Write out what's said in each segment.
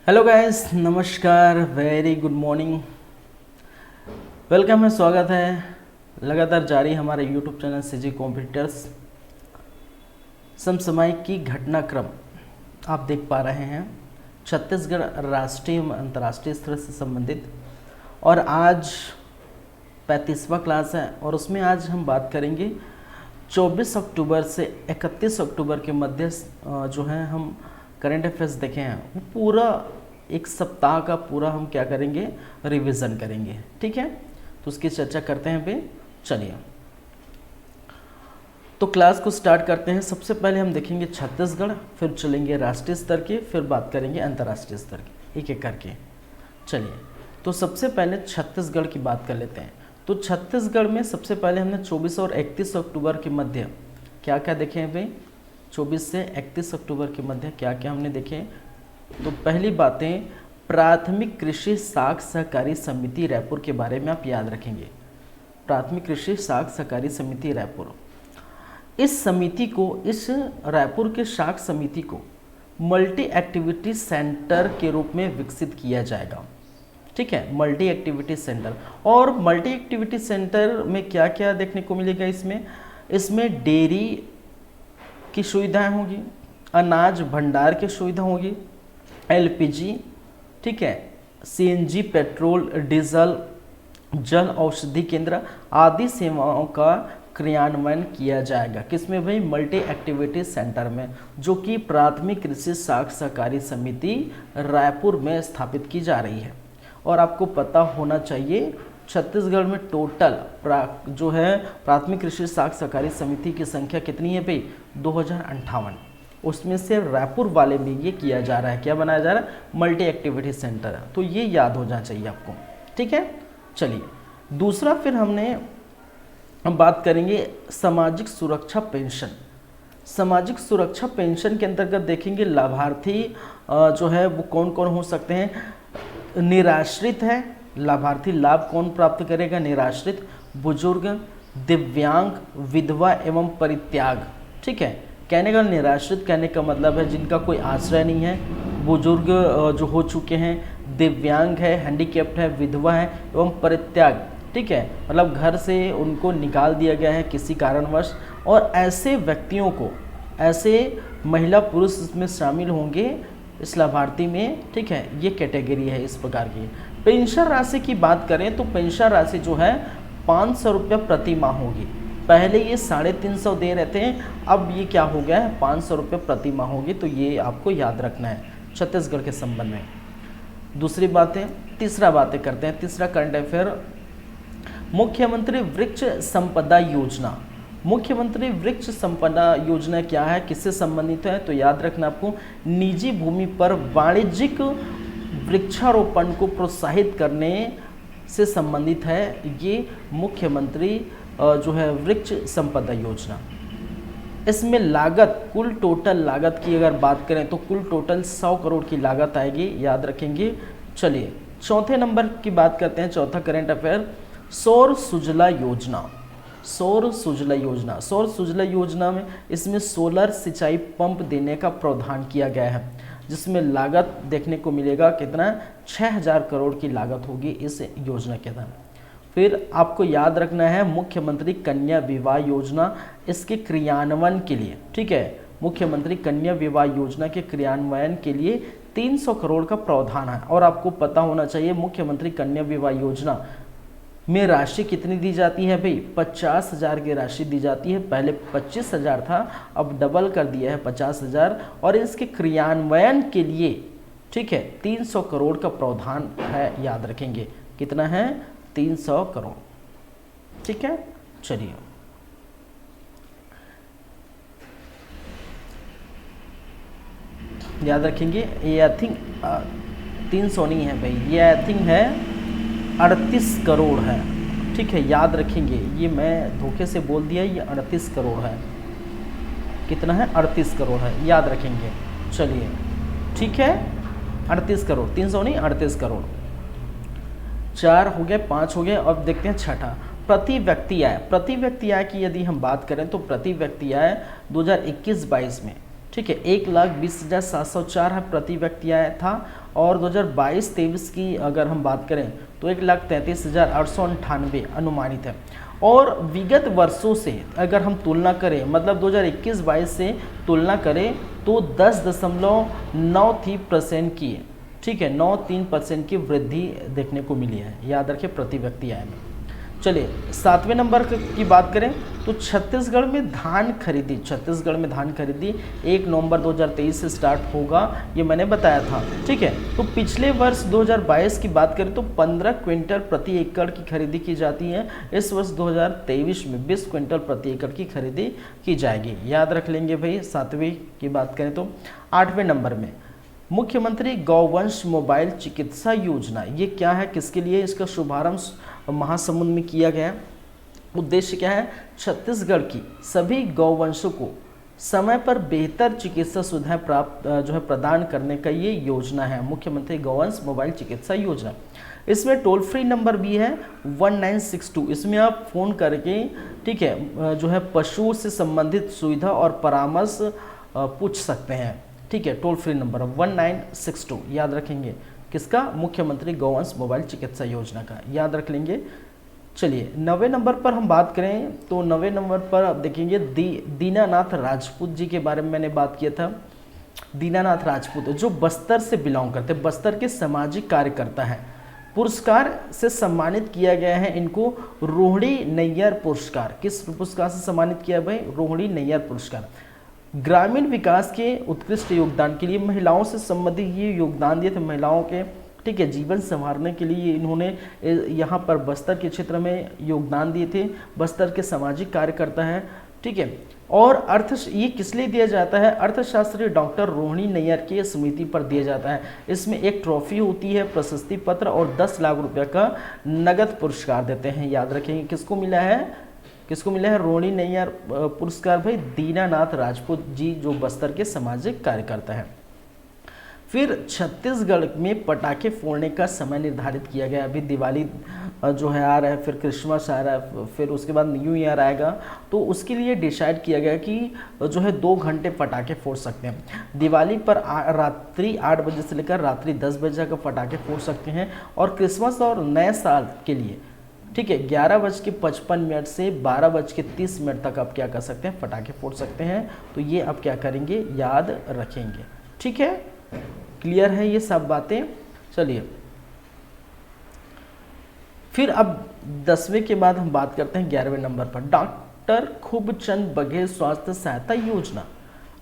Hello guys, नमस्कार, very good morning. Welcome है, स्वागत है लगातार जारी हमारे यूट्यूब चैनल सीजी कॉम्पिटिटर्स। समसामयिक की घटनाक्रम आप देख पा रहे हैं, छत्तीसगढ़ राष्ट्रीय एवं अंतर्राष्ट्रीय स्तर से संबंधित। और आज 35वां क्लास है और उसमें आज हम बात करेंगे 24 अक्टूबर से 31 अक्टूबर के मध्य जो है हम करंट अफेयर्स देखे हैं, वो पूरा एक सप्ताह का पूरा हम क्या करेंगे, रिवीजन करेंगे। ठीक है, तो उसकी चर्चा करते हैं। पे चलिए तो क्लास को स्टार्ट करते हैं। सबसे पहले हम देखेंगे छत्तीसगढ़, फिर चलेंगे राष्ट्रीय स्तर के, फिर बात करेंगे अंतर्राष्ट्रीय स्तर की, एक एक करके। चलिए, तो सबसे पहले छत्तीसगढ़ की बात कर लेते हैं। तो छत्तीसगढ़ में सबसे पहले हमने 24 और 31 अक्टूबर के मध्य क्या क्या देखे हैं भाई। 24 से 31 अक्टूबर के मध्य क्या क्या हमने देखे। तो पहली बातें, प्राथमिक कृषि साख सहकारी समिति रायपुर के बारे में आप याद रखेंगे। प्राथमिक कृषि साख सहकारी समिति रायपुर, इस समिति को, इस रायपुर के शाख समिति को मल्टी एक्टिविटी सेंटर के रूप में विकसित किया जाएगा। ठीक है, मल्टी एक्टिविटी सेंटर। और मल्टी एक्टिविटी सेंटर में क्या क्या देखने को मिलेगा इसमें डेयरी की सुविधाएं होगी, अनाज भंडार की सुविधा होगी, एलपीजी, ठीक है, CNG, petrol, diesel, Jan Aushadhi केंद्र आदि सेवाओं का क्रियान्वयन किया जाएगा। किसमें भाई? मल्टी एक्टिविटी सेंटर में, जो कि प्राथमिक कृषि साख सहकारी समिति रायपुर में स्थापित की जा रही है। और आपको पता होना चाहिए छत्तीसगढ़ में टोटल जो है प्राथमिक कृषि साख सहकारी समिति की संख्या कितनी है भाई? 2058। उसमें से रायपुर वाले में ये किया जा रहा है, क्या बनाया जा रहा है? Multi activity centre. तो ये याद हो जाना चाहिए आपको। ठीक है, चलिए दूसरा फिर हम बात करेंगे सामाजिक सुरक्षा पेंशन। सामाजिक सुरक्षा पेंशन के अंतर्गत देखेंगे लाभार्थी जो है वो कौन कौन हो सकते हैं। निराश्रित है, लाभार्थी लाभ कौन प्राप्त करेगा? निराश्रित, बुजुर्ग, दिव्यांग, विधवा एवं परित्याग। ठीक है, कहने का निराश्रित कहने का मतलब है जिनका कोई आश्रय नहीं है, बुजुर्ग जो हो चुके हैं, दिव्यांग है, हैंडीकैप्ड है, विधवा है एवं परित्याग। ठीक है, मतलब घर से उनको निकाल दिया गया है किसी कारणवश। और ऐसे व्यक्तियों को, ऐसे महिला पुरुष इसमें शामिल होंगे इस लाभार्थी में। ठीक है, ये कैटेगरी है इस प्रकार की। पेंशन राशि की बात करें तो पेंशन राशि जो है 500 रुपये प्रति माह होगी। पहले ये 350 दे रहे थे, अब ये क्या हो गया है? 500 रुपये प्रति माह होगी। तो ये आपको याद रखना है छत्तीसगढ़ के संबंध में। दूसरी बातें, तीसरा बातें करते हैं, तीसरा करंट अफेयर, मुख्यमंत्री वृक्ष संपदा योजना। मुख्यमंत्री वृक्ष संपदा योजना क्या है, किससे संबंधित है? तो याद रखना आपको, निजी भूमि पर वाणिज्यिक वृक्षारोपण को प्रोत्साहित करने से संबंधित है ये मुख्यमंत्री जो है वृक्ष संपदा योजना। इसमें लागत, कुल टोटल लागत की अगर बात करें तो कुल टोटल 100 करोड़ की लागत आएगी, याद रखेंगे। चलिए चौथे नंबर की बात करते हैं, चौथा करंट अफेयर, सौर सुजला योजना। सौर सुजला योजना, सौर सुजला योजना में इसमें सोलर सिंचाई पंप देने का प्रावधान किया गया है, जिसमें लागत देखने को मिलेगा कितना? 6000 करोड़ की लागत होगी इस योजना के तहत। फिर आपको याद रखना है मुख्यमंत्री कन्या विवाह योजना, इसके क्रियान्वयन के लिए, ठीक है, मुख्यमंत्री कन्या विवाह योजना के क्रियान्वयन के लिए 300 करोड़ का प्रावधान है। और आपको पता होना चाहिए मुख्यमंत्री कन्या विवाह योजना में राशि कितनी दी जाती है भाई? 50,000 की राशि दी जाती है। पहले 25,000 था, अब डबल कर दिया है 50,000। और इसके क्रियान्वयन के लिए, ठीक है, 300 करोड़ का प्रावधान है, याद रखेंगे। कितना है? 300 करोड़। ठीक है, चलिए याद रखेंगे। ये आई थिंक 300 नहीं है भाई, ये आई थिंक है 38 करोड़ है। ठीक है, याद रखेंगे, ये मैं धोखे से बोल दिया, ये 38 करोड़ है। कितना है? 38 करोड़ है, याद रखेंगे। चलिए ठीक है, 38 करोड़, 300 नहीं, 38 करोड़। 4 हो गए, 5 हो गए। अब देखते हैं छठा, प्रति व्यक्ति आय। प्रति व्यक्ति आय की यदि हम बात करें तो प्रति व्यक्ति आय 2021-22 में ठीक है, 1,20,704 प्रति व्यक्ति आया था। और 2022-23 की अगर हम बात करें तो 1,33,898 अनुमानित है। और विगत वर्षों से अगर हम तुलना करें, मतलब 2021-22 से तुलना करें तो 10.93% की, ठीक है, 93% की वृद्धि देखने को मिली है। याद रखें, प्रति व्यक्ति आय में। चलिए 7वें नंबर की बात करें तो छत्तीसगढ़ में धान खरीदी, 1 नवंबर 2023 से स्टार्ट होगा, ये मैंने बताया था। ठीक है, तो पिछले वर्ष 2022 की बात करें तो 15 क्विंटल प्रति एकड़ की खरीदी की जाती है। इस वर्ष 2023 में 20 क्विंटल प्रति एकड़ की खरीदी की जाएगी। याद रख लेंगे भाई। 7वीं की बात करें तो 8वें नंबर में मुख्यमंत्री गौवंश मोबाइल चिकित्सा योजना, ये क्या है, किसके लिए इसका शुभारंभ महासमुंद में किया गया। उद्देश्य क्या है, छत्तीसगढ़ की सभी गौवंशों को समय पर बेहतर चिकित्सा सुविधाएं प्राप्त प्रदान करने का ये योजना है, मुख्यमंत्री गौवंश मोबाइल चिकित्सा योजना। इसमें टोल फ्री नंबर भी है 1962, इसमें आप फ़ोन करके, ठीक है, पशुओं से संबंधित सुविधा और परामर्श पूछ सकते हैं। ठीक है, टोल फ्री नंबर 1962 याद रखेंगे, किसका, मुख्यमंत्री गौवंश मोबाइल चिकित्सा योजना का, याद रख लेंगे। चलिए 9वें नंबर पर हम बात करें तो 9वें नंबर पर आप देखेंगे दीनानाथ राजपूत जी के बारे में मैंने बात किया था। दीनानाथ राजपूत जो बस्तर से बिलोंग करते, बस्तर के सामाजिक कार्यकर्ता हैं, पुरस्कार से सम्मानित किया गया है इनको, रोहिणी नैयर पुरस्कार। किस पुरस्कार से सम्मानित किया भाई, रोहिणी नैयर पुरस्कार। ग्रामीण विकास के उत्कृष्ट योगदान के लिए महिलाओं से संबंधित ये योगदान दिए थे, महिलाओं के, ठीक है, जीवन संवारने के लिए इन्होंने यहाँ पर बस्तर के क्षेत्र में योगदान दिए थे। बस्तर के सामाजिक कार्यकर्ता हैं। ठीक है, और ये किस लिए दिया जाता है, अर्थशास्त्री डॉक्टर रोहिणी नैयर की स्मृति पर दिया जाता है। इसमें एक ट्रॉफी होती है, प्रशस्ति पत्र और 10 लाख रुपये का नगद पुरस्कार देते हैं। याद रखेंगे किसको मिला है, रोहिणी नैयर पुरस्कार भाई, दीनानाथ राजपूत जी जो बस्तर के सामाजिक कार्यकर्ता हैं। फिर छत्तीसगढ़ में पटाखे फोड़ने का समय निर्धारित किया गया। अभी दिवाली जो है आ रहा है, फिर क्रिसमस आ रहा है, फिर उसके बाद न्यू ईयर आएगा, तो उसके लिए डिसाइड किया गया कि जो है 2 घंटे पटाखे फोड़ सकते हैं। दिवाली पर रात्रि 8 बजे से लेकर रात्रि 10 बजे तक पटाखे फोड़ सकते हैं। और क्रिसमस और नए साल के लिए, ठीक है, 11:55 से 12:30 तक आप क्या कर सकते हैं, पटाखे फोड़ सकते हैं। तो ये आप क्या करेंगे, याद रखेंगे। ठीक है, क्लियर है ये सब बातें। चलिए फिर अब 10वें के बाद हम बात करते हैं 11वें नंबर पर, डॉक्टर खूबचंद बघेल स्वास्थ्य सहायता योजना,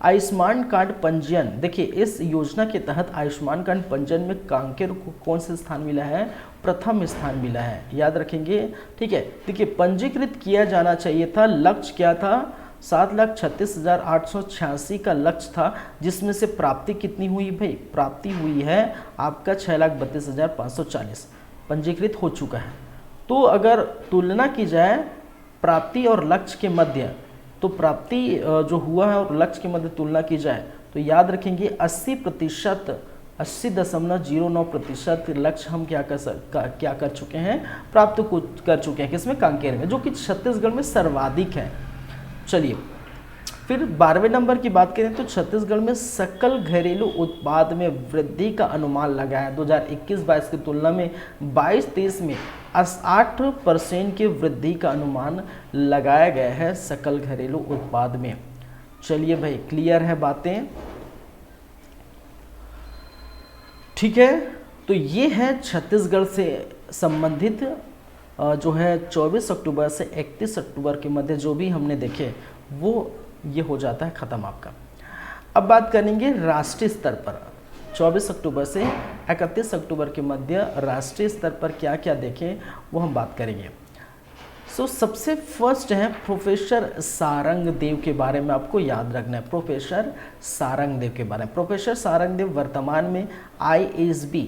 आयुष्मान कार्ड पंजीयन। देखिए इस योजना के तहत आयुष्मान कार्ड पंजीयन में कांकेर को कौन सा स्थान मिला है, प्रथम स्थान मिला है। याद रखेंगे। ठीक है, देखिए पंजीकृत किया जाना चाहिए था, लक्ष्य क्या था, 7,36,886 का लक्ष्य था, जिसमें से प्राप्ति कितनी हुई भाई, प्राप्ति हुई है आपका 6,32,540 पंजीकृत हो चुका है। तो अगर तुलना की जाए प्राप्ति और लक्ष्य के मध्य, तो प्राप्ति जो हुआ है और लक्ष्य के मध्य तुलना की जाए तो याद रखेंगे 80.09% लक्ष्य हम क्या कर चुके हैं, प्राप्त कर चुके हैं, किसमें, कांकेर में, जो कि छत्तीसगढ़ में सर्वाधिक है। चलिए फिर 12वें नंबर की बात करें तो छत्तीसगढ़ में सकल घरेलू उत्पाद में वृद्धि का अनुमान लगा है। 2021-22 की तुलना में 22-23 में 8% की वृद्धि का अनुमान लगाया गया है सकल घरेलू उत्पाद में। चलिए भाई, क्लियर है बातें। ठीक है, तो ये है छत्तीसगढ़ से संबंधित जो है 24 अक्टूबर से 31 अक्टूबर के मध्य जो भी हमने देखे वो ये हो जाता है ख़त्म आपका। अब बात करेंगे राष्ट्रीय स्तर पर, 24 अक्टूबर से 31 अक्टूबर के मध्य राष्ट्रीय स्तर पर क्या क्या देखें वो हम बात करेंगे। सबसे फर्स्ट है प्रोफेसर सारंगदेव के बारे में आपको याद रखना है। प्रोफेसर सारंगदेव के बारे में, प्रोफेसर सारंगदेव वर्तमान में ISB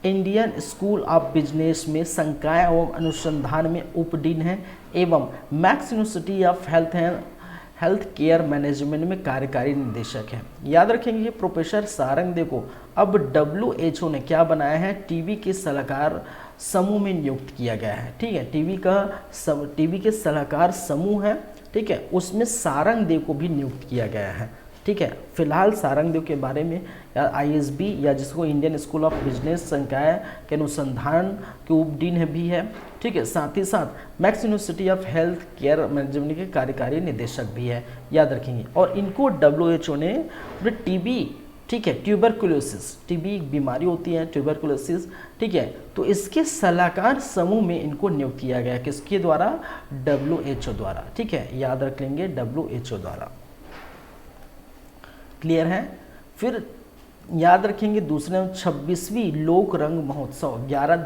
Indian school of business में संकाय एवं अनुसंधान में उपडीन है एवं max university of health care management में कार्यकारी निदेशक है। याद रखेंगे प्रोफेसर सारंगदेव को अब WHO ने क्या बनाया है, टीबी के सलाहकार समूह में नियुक्त किया गया है। ठीक है, टीबी के सलाहकार समूह है, ठीक है, उसमें सारंगदेव को भी नियुक्त किया गया है। ठीक है। फिलहाल सारंगदेव के बारे में या ISB या जिसको इंडियन स्कूल ऑफ बिजनेस संकाय के अनुसंधान के उपडीन भी है, ठीक है। साथ ही साथ max university of health care management के कार्यकारी निदेशक भी है, याद रखेंगे। और इनको WHO ने TB, ठीक है, ट्यूबरकुलोसिस, TB एक बीमारी होती है, ट्यूबरकुलोसिस, ठीक है, तो इसके सलाहकार समूह में इनको नियुक्त किया गया, किसके द्वारा? WHO द्वारा, ठीक है, याद रख लेंगे, WHO द्वारा। क्लियर है? फिर याद रखेंगे दूसरे 26वीं लोक रंग महोत्सव, 11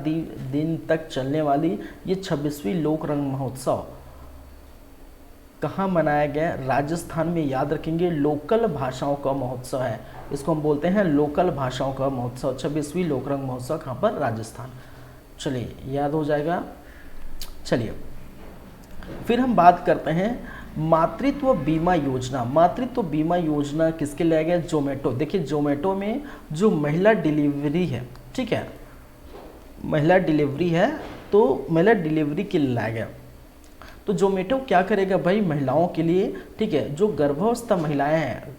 दिन तक चलने वाली ये 26वीं लोक रंग महोत्सव कहाँ मनाया गया? राजस्थान में, याद रखेंगे। लोकल भाषाओं का महोत्सव है, इसको हम बोलते हैं लोकल भाषाओं का महोत्सव। 26वीं लोक रंग महोत्सव कहाँ पर? राजस्थान। चलिए, याद हो जाएगा। चलिए, फिर हम बात करते हैं मातृत्व बीमा योजना। मातृत्व बीमा योजना किसके लाया गया? जोमेटो। देखिए, जोमेटो में जो महिला डिलीवरी है, ठीक है, महिला डिलीवरी है, तो महिला डिलीवरी के लिए लाया गया। तो जोमेटो क्या करेगा भाई? महिलाओं के लिए, ठीक है, जो गर्भावस्था महिलाएं हैं,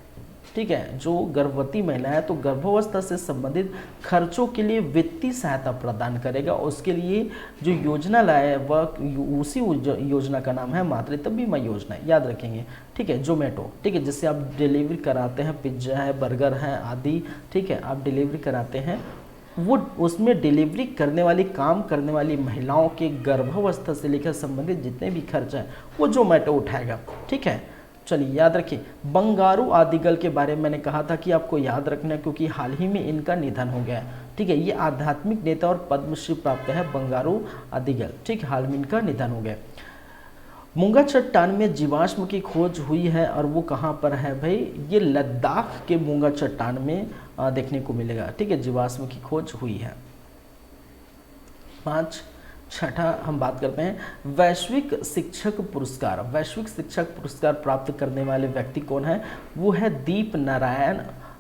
ठीक है, जो गर्भवती महिलाएं हैं, तो गर्भावस्था से संबंधित खर्चों के लिए वित्तीय सहायता प्रदान करेगा। उसके लिए जो योजना लाया है वह उसी योजना का नाम है मातृत्व बीमा योजना, याद रखेंगे, ठीक है। जोमेटो, ठीक है, जिससे आप डिलीवरी कराते हैं, पिज्ज़ा है, बर्गर है आदि, ठीक है, आप डिलीवरी कराते हैं, वो उसमें डिलीवरी करने वाली, काम करने वाली महिलाओं के गर्भावस्था से लेकर संबंधित जितने भी खर्च हैं वो जोमेटो उठाएगा, ठीक है। चलिए, याद रखिए। बंगारू आदिगल के बारे में मैंने कहा था कि आपको याद रखना है, क्योंकि हाल ही में इनका निधन हो गया है, ठीक है। ये आध्यात्मिक नेता और पद्मश्री प्राप्त है बंगारू आदिगल, ठीक, हाल में इनका निधन हो गया। मूंगा चट्टान में जीवाश्म की खोज हुई है, और वो कहाँ पर है भाई? ये लद्दाख के मूंगा चट्टान में देखने को मिलेगा, ठीक है, जीवाश्म की खोज हुई है। 5, छठा हम बात करते हैं वैश्विक शिक्षक पुरस्कार। वैश्विक शिक्षक पुरस्कार प्राप्त करने वाले व्यक्ति कौन है? वो है दीप नारायण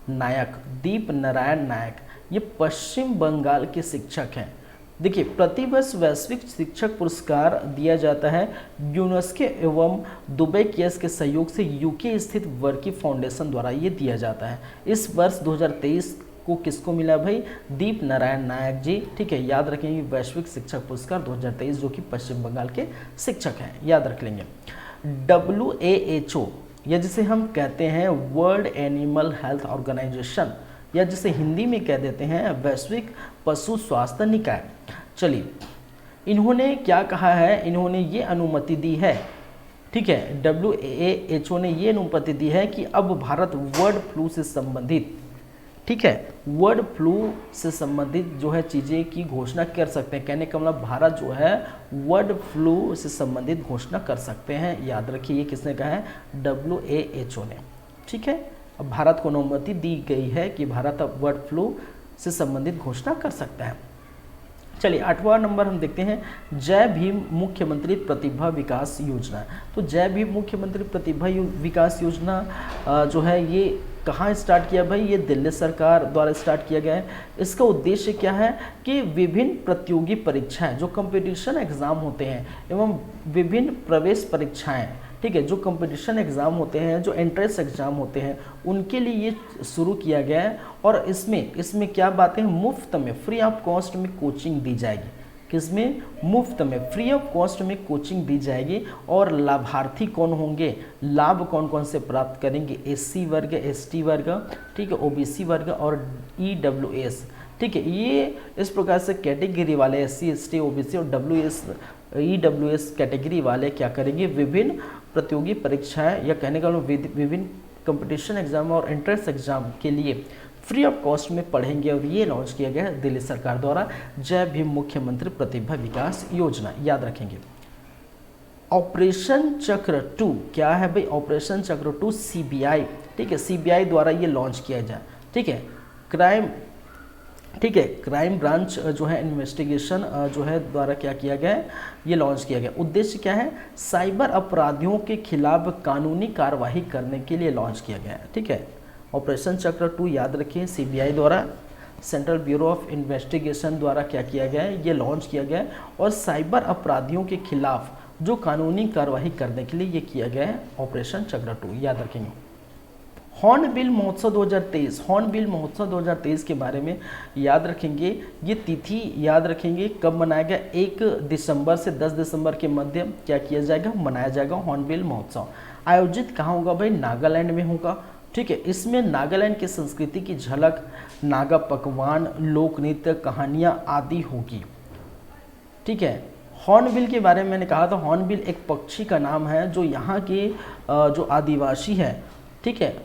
नायक। दीप नारायण नायक ये पश्चिम बंगाल के शिक्षक हैं। देखिए, प्रतिवर्ष वैश्विक शिक्षक पुरस्कार दिया जाता है यूनेस्को एवं दुबई केयर्स के सहयोग से यूके स्थित वर्की फाउंडेशन द्वारा ये दिया जाता है। इस वर्ष 2023 को किसको मिला भाई? दीप नारायण नायक जी, ठीक है, याद रखेंगे। वैश्विक शिक्षक पुरस्कार 2023 जो कि पश्चिम बंगाल के शिक्षक हैं, याद रख लेंगे। WHO या जिसे हम कहते हैं वर्ल्ड एनिमल हेल्थ ऑर्गेनाइजेशन, या जिसे हिंदी में कह देते हैं वैश्विक पशु स्वास्थ्य निकाय। चलिए, इन्होंने क्या कहा है? इन्होंने ये अनुमति दी है, ठीक है, WHO ने ये अनुमति दी है कि अब भारत बर्ड फ्लू से संबंधित, ठीक है, बर्ड फ्लू से संबंधित जो है चीज़ें की घोषणा कर सकते हैं। कहने का मतलब भारत जो है बर्ड फ्लू से संबंधित घोषणा कर सकते हैं। याद रखिए, ये किसने कहा है? WHO ने, ठीक है। अब भारत को अनुमति दी गई है कि भारत अब बर्ड फ्लू से संबंधित घोषणा कर सकता है। चलिए, 8वां नंबर हम देखते हैं जय भीम मुख्यमंत्री प्रतिभा विकास योजना। तो जय भीम मुख्यमंत्री प्रतिभा विकास योजना जो है ये कहाँ स्टार्ट किया भाई? ये दिल्ली सरकार द्वारा स्टार्ट किया गया है। इसका उद्देश्य क्या है कि विभिन्न प्रतियोगी परीक्षाएं, जो कंपटीशन एग्जाम होते हैं, एवं विभिन्न प्रवेश परीक्षाएं, ठीक है, जो कंपटीशन एग्जाम होते हैं, जो एंट्रेंस एग्जाम होते हैं, उनके लिए ये शुरू किया गया है। और इसमें क्या बातें हैं? मुफ्त में, फ्री ऑफ कॉस्ट में कोचिंग दी जाएगी। किसमें? मुफ्त में, फ्री ऑफ कॉस्ट में कोचिंग दी जाएगी। और लाभार्थी कौन होंगे? लाभ कौन कौन से प्राप्त करेंगे? SC वर्ग, ST वर्ग, ठीक है, OBC वर्ग और EWS, ठीक है। ये इस प्रकार से कैटेगरी वाले SC, ST, OBC और EWS कैटेगरी वाले क्या करेंगे? विभिन्न प्रतियोगी परीक्षाएं, या कहने का विभिन्न कंपटीशन एग्जाम और एंट्रेंस एग्जाम के लिए फ्री ऑफ कॉस्ट में पढ़ेंगे। और ये लॉन्च किया गया है दिल्ली सरकार द्वारा जय भीम मुख्यमंत्री प्रतिभा विकास योजना, याद रखेंगे। ऑपरेशन चक्र 2 क्या है भाई? ऑपरेशन चक्र 2 CBI, ठीक है, CBI द्वारा ये लॉन्च किया जाए, ठीक है। क्राइम, ठीक है, क्राइम ब्रांच जो है इन्वेस्टिगेशन जो है द्वारा क्या किया गया है? ये लॉन्च किया गया। उद्देश्य क्या है? साइबर अपराधियों के खिलाफ कानूनी कार्यवाही करने के लिए लॉन्च किया गया है, ठीक है। ऑपरेशन चक्र 2 याद रखिए, CBI द्वारा, सेंट्रल ब्यूरो ऑफ इन्वेस्टिगेशन द्वारा क्या किया गया है? ये लॉन्च किया गया है। और साइबर अपराधियों के खिलाफ जो कानूनी कार्यवाही करने के लिए ये किया गया है ऑपरेशन चक्र 2, याद रखेंगे। हॉर्नबिल महोत्सव 2023, हॉर्नबिल महोत्सव 2023 के बारे में याद रखेंगे। ये तिथि याद रखेंगे कब मनाया गया, 1 दिसंबर से 10 दिसंबर के मध्य क्या किया जाएगा, मनाया जाएगा हॉर्नबिल महोत्सव। आयोजित कहाँ होगा भाई, नागालैंड में होगा। ठीक है, इसमें नागालैंड की संस्कृति की झलक, नागा पकवान, लोक नृत्य, कहानियाँ आदि होगी। ठीक है, हॉर्नबिल के बारे में मैंने कहा था, हॉर्नबिल एक पक्षी का नाम है जो यहाँ के जो आदिवासी है, ठीक है,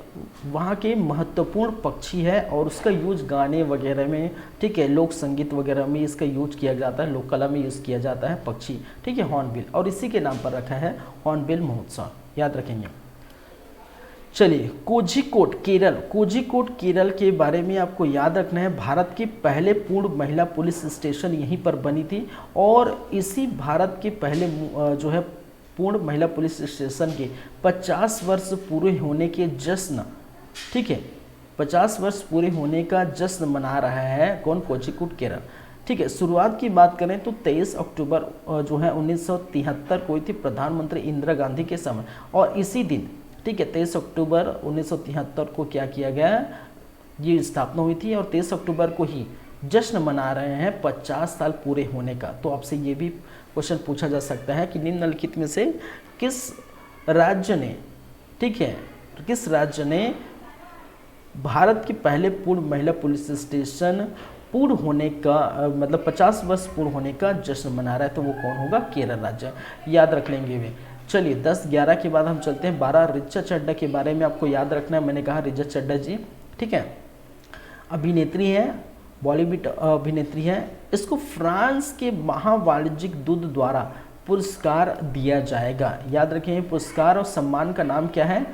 वहाँ के महत्वपूर्ण पक्षी है और उसका यूज गाने वगैरह में, ठीक है, लोक संगीत वगैरह में इसका यूज किया जाता है, लोक कला में यूज़ किया जाता है पक्षी। ठीक है, हॉर्नबिल, और इसी के नाम पर रखा है हॉर्नबिल महोत्सव, याद रखेंगे। चलिए, कोझिकोड केरल, कोझिकोड केरल के बारे में आपको याद रखना है, भारत के पहले पूर्ण महिला पुलिस स्टेशन यहीं पर बनी थी और इसी भारत के पहले जो है पूर्ण महिला पुलिस स्टेशन के 50 वर्ष पूरे होने के जश्न, ठीक है, 50 वर्ष पूरे होने का जश्न मना रहा है कौन, कोझिकोड केरल। ठीक है, शुरुआत की बात करें तो 23 अक्टूबर जो है 1973 को हुई थी प्रधानमंत्री इंदिरा गांधी के समय, और इसी दिन, ठीक है, 23 अक्टूबर 1973 को क्या किया गया, ये स्थापना हुई थी और 23 अक्टूबर को ही जश्न मना रहे हैं 50 साल पूरे होने का। तो आपसे ये भी क्वेश्चन पूछा जा सकता है कि निम्नलिखित में से किस राज्य ने, ठीक है, किस राज्य ने भारत के पहले पूर्ण महिला पुलिस स्टेशन पूर्ण होने का मतलब 50 वर्ष पूर्ण होने का जश्न मना रहा है, तो वो कौन होगा, केरल राज्य, याद रख लेंगे वे। चलिए, 10-11 के बाद हम चलते हैं 12, ऋचा चड्ढा के बारे में आपको याद रखना है। मैंने कहा ऋचा चड्ढा जी, ठीक है, अभिनेत्री है, बॉलीवुड अभिनेत्री है, इसको फ्रांस के महावाणिज्यिक दूत द्वारा पुरस्कार दिया जाएगा, याद रखें। पुरस्कार और सम्मान का नाम क्या है,